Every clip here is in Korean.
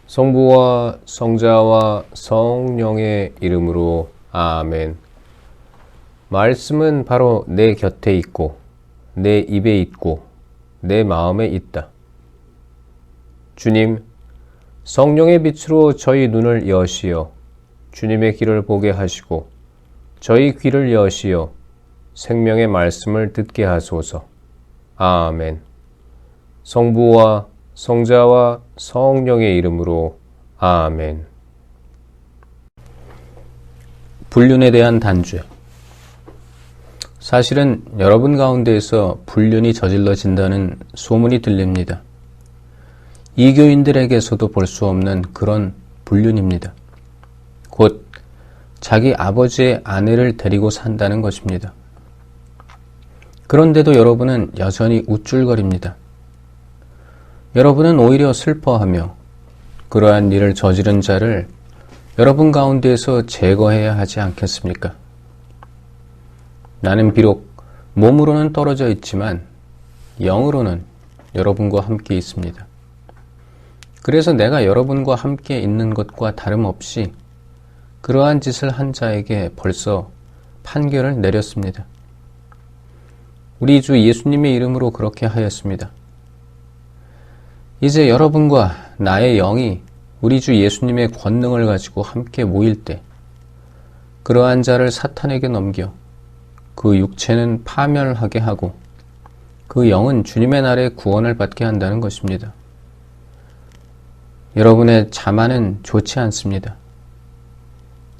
성부와 성자와 성령의 이름으로 아멘. 말씀은 바로 내 곁에 있고 내 입에 있고 내 마음에 있다. 주님, 성령의 빛으로 저희 눈을 여시어 주님의 길을 보게 하시고 저희 귀를 여시어 생명의 말씀을 듣게 하소서. 아멘. 성부와 성자와 성령의 이름으로 아멘. 불륜에 대한 단죄. 사실은 여러분 가운데에서 불륜이 저질러진다는 소문이 들립니다. 이교인들에게서도 볼 수 없는 그런 불륜입니다. 곧 자기 아버지의 아내를 데리고 산다는 것입니다. 그런데도 여러분은 여전히 우쭐거립니다. 여러분은 오히려 슬퍼하며 그러한 일을 저지른 자를 여러분 가운데에서 제거해야 하지 않겠습니까? 나는 비록 몸으로는 떨어져 있지만 영으로는 여러분과 함께 있습니다. 그래서 내가 여러분과 함께 있는 것과 다름없이 그러한 짓을 한 자에게 벌써 판결을 내렸습니다. 우리 주 예수님의 이름으로 그렇게 하였습니다. 이제 여러분과 나의 영이 우리 주 예수님의 권능을 가지고 함께 모일 때 그러한 자를 사탄에게 넘겨 그 육체는 파멸하게 하고 그 영은 주님의 날에 구원을 받게 한다는 것입니다. 여러분의 자만은 좋지 않습니다.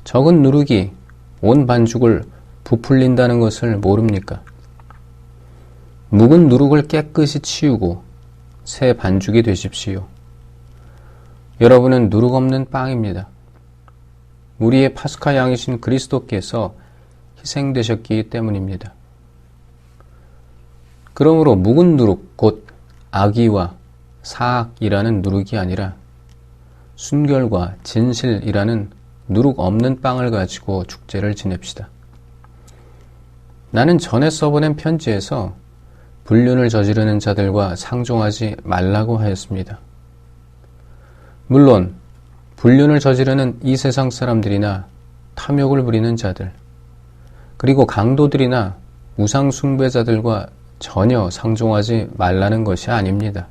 적은 누룩이 온 반죽을 부풀린다는 것을 모릅니까? 묵은 누룩을 깨끗이 치우고 새 반죽이 되십시오. 여러분은 누룩 없는 빵입니다. 우리의 파스카 양이신 그리스도께서 희생되셨기 때문입니다. 그러므로 묵은 누룩 곧 악의와 사악이라는 누룩이 아니라 순결과 진실이라는 누룩 없는 빵을 가지고 축제를 지냅시다. 나는 전에 써보낸 편지에서 불륜을 저지르는 자들과 상종하지 말라고 하였습니다. 물론 불륜을 저지르는 이 세상 사람들이나 탐욕을 부리는 자들, 그리고 강도들이나 우상 숭배자들과 전혀 상종하지 말라는 것이 아닙니다.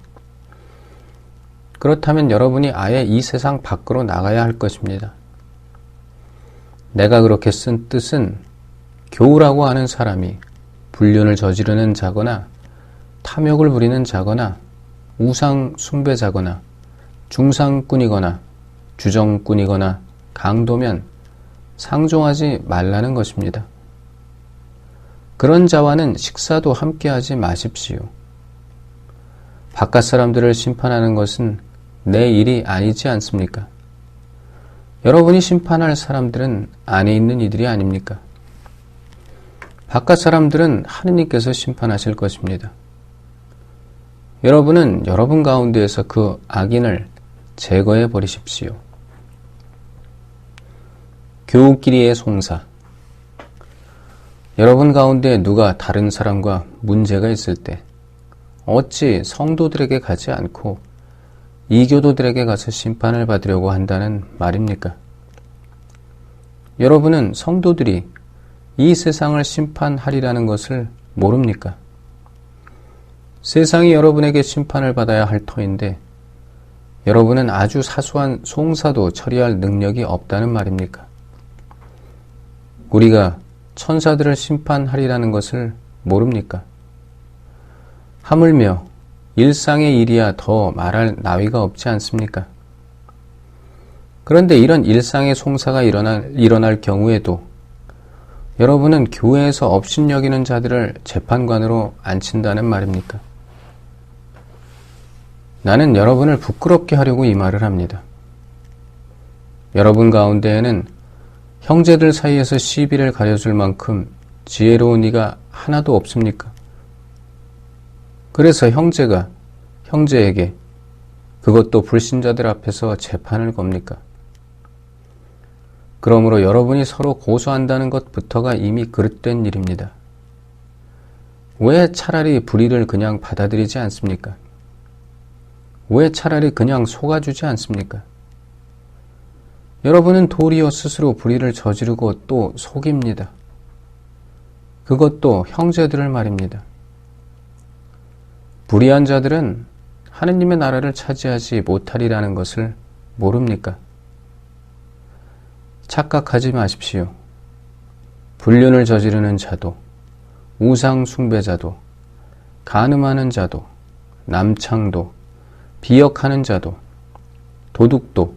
그렇다면 여러분이 아예 이 세상 밖으로 나가야 할 것입니다. 내가 그렇게 쓴 뜻은 교우라고 하는 사람이 불륜을 저지르는 자거나 탐욕을 부리는 자거나 우상 숭배자거나 중상꾼이거나 주정꾼이거나 강도면 상종하지 말라는 것입니다. 그런 자와는 식사도 함께하지 마십시오. 바깥 사람들을 심판하는 것은 내 일이 아니지 않습니까? 여러분이 심판할 사람들은 안에 있는 이들이 아닙니까? 바깥 사람들은 하느님께서 심판하실 것입니다. 여러분은 여러분 가운데에서 그 악인을 제거해 버리십시오. 교우끼리의 송사. 여러분 가운데 누가 다른 사람과 문제가 있을 때 어찌 성도들에게 가지 않고 이교도들에게 가서 심판을 받으려고 한다는 말입니까? 여러분은 성도들이 이 세상을 심판하리라는 것을 모릅니까? 세상이 여러분에게 심판을 받아야 할 터인데 여러분은 아주 사소한 송사도 처리할 능력이 없다는 말입니까? 우리가 천사들을 심판하리라는 것을 모릅니까? 하물며 일상의 일이야 더 말할 나위가 없지 않습니까? 그런데 이런 일상의 송사가 일어날 경우에도 여러분은 교회에서 업신여기는 자들을 재판관으로 앉힌다는 말입니까? 나는 여러분을 부끄럽게 하려고 이 말을 합니다. 여러분 가운데에는 형제들 사이에서 시비를 가려줄 만큼 지혜로운 이가 하나도 없습니까? 그래서 형제가 형제에게, 그것도 불신자들 앞에서 재판을 겁니까? 그러므로 여러분이 서로 고소한다는 것부터가 이미 그릇된 일입니다. 왜 차라리 불의를 그냥 받아들이지 않습니까? 왜 차라리 그냥 속아주지 않습니까? 여러분은 도리어 스스로 불의를 저지르고 또 속입니다. 그것도 형제들을 말입니다. 불의한 자들은 하느님의 나라를 차지하지 못하리라는 것을 모릅니까? 착각하지 마십시오. 불륜을 저지르는 자도, 우상 숭배자도, 간음하는 자도, 남창도, 비역하는 자도, 도둑도,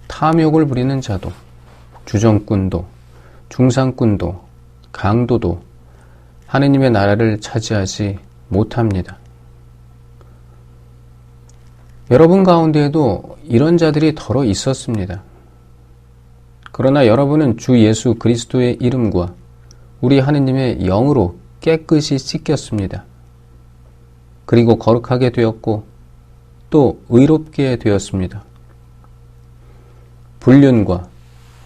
탐욕을 부리는 자도, 주정꾼도, 중상꾼도, 강도도 하느님의 나라를 차지하지 못합니다. 여러분 가운데에도 이런 자들이 덜어 있었습니다. 그러나 여러분은 주 예수 그리스도의 이름과 우리 하느님의 영으로 깨끗이 씻겼습니다. 그리고 거룩하게 되었고 또 의롭게 되었습니다. 불륜과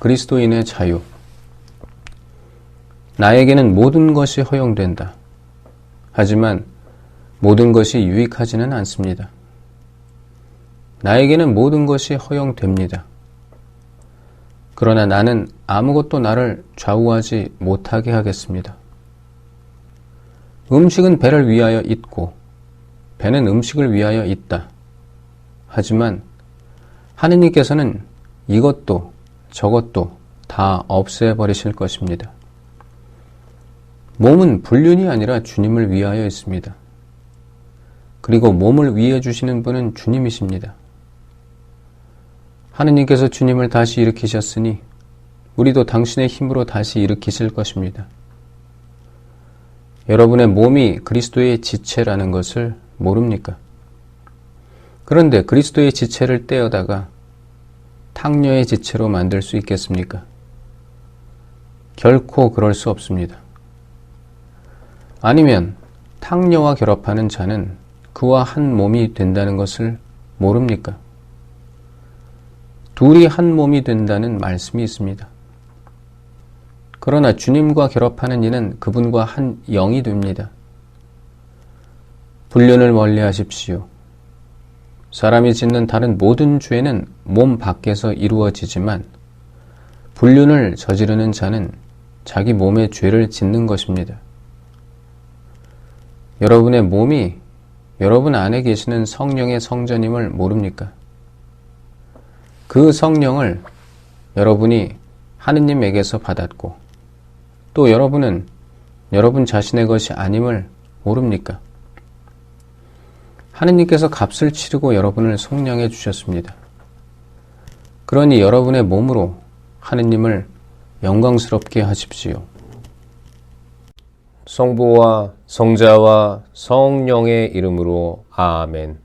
그리스도인의 자유. 나에게는 모든 것이 허용된다. 하지만 모든 것이 유익하지는 않습니다. 나에게는 모든 것이 허용됩니다. 그러나 나는 아무것도 나를 좌우하지 못하게 하겠습니다. 음식은 배를 위하여 있고 배는 음식을 위하여 있다. 하지만 하느님께서는 이것도 저것도 다 없애버리실 것입니다. 몸은 불륜이 아니라 주님을 위하여 있습니다. 그리고 몸을 위해 주시는 분은 주님이십니다. 하느님께서 주님을 다시 일으키셨으니 우리도 당신의 힘으로 다시 일으키실 것입니다. 여러분의 몸이 그리스도의 지체라는 것을 모릅니까? 그런데 그리스도의 지체를 떼어다가 탕녀의 지체로 만들 수 있겠습니까? 결코 그럴 수 없습니다. 아니면 탕녀와 결합하는 자는 그와 한 몸이 된다는 것을 모릅니까? 둘이 한 몸이 된다는 말씀이 있습니다. 그러나 주님과 결합하는 이는 그분과 한 영이 됩니다. 불륜을 멀리하십시오. 사람이 짓는 다른 모든 죄는 몸 밖에서 이루어지지만 불륜을 저지르는 자는 자기 몸에 죄를 짓는 것입니다. 여러분의 몸이 여러분 안에 계시는 성령의 성전임을 모릅니까? 그 성령을 여러분이 하느님에게서 받았고 또 여러분은 여러분 자신의 것이 아님을 모릅니까? 하느님께서 값을 치르고 여러분을 속량해 주셨습니다. 그러니 여러분의 몸으로 하느님을 영광스럽게 하십시오. 성부와 성자와 성령의 이름으로 아멘.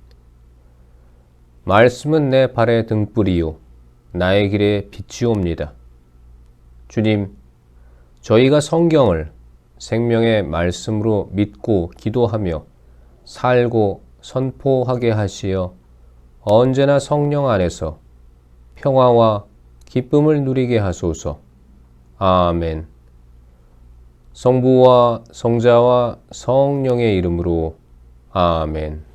말씀은 내 발의 등불이요 나의 길에 빛이옵니다. 주님, 저희가 성경을 생명의 말씀으로 믿고 기도하며 살고 선포하게 하시어 언제나 성령 안에서 평화와 기쁨을 누리게 하소서. 아멘. 성부와 성자와 성령의 이름으로 아멘.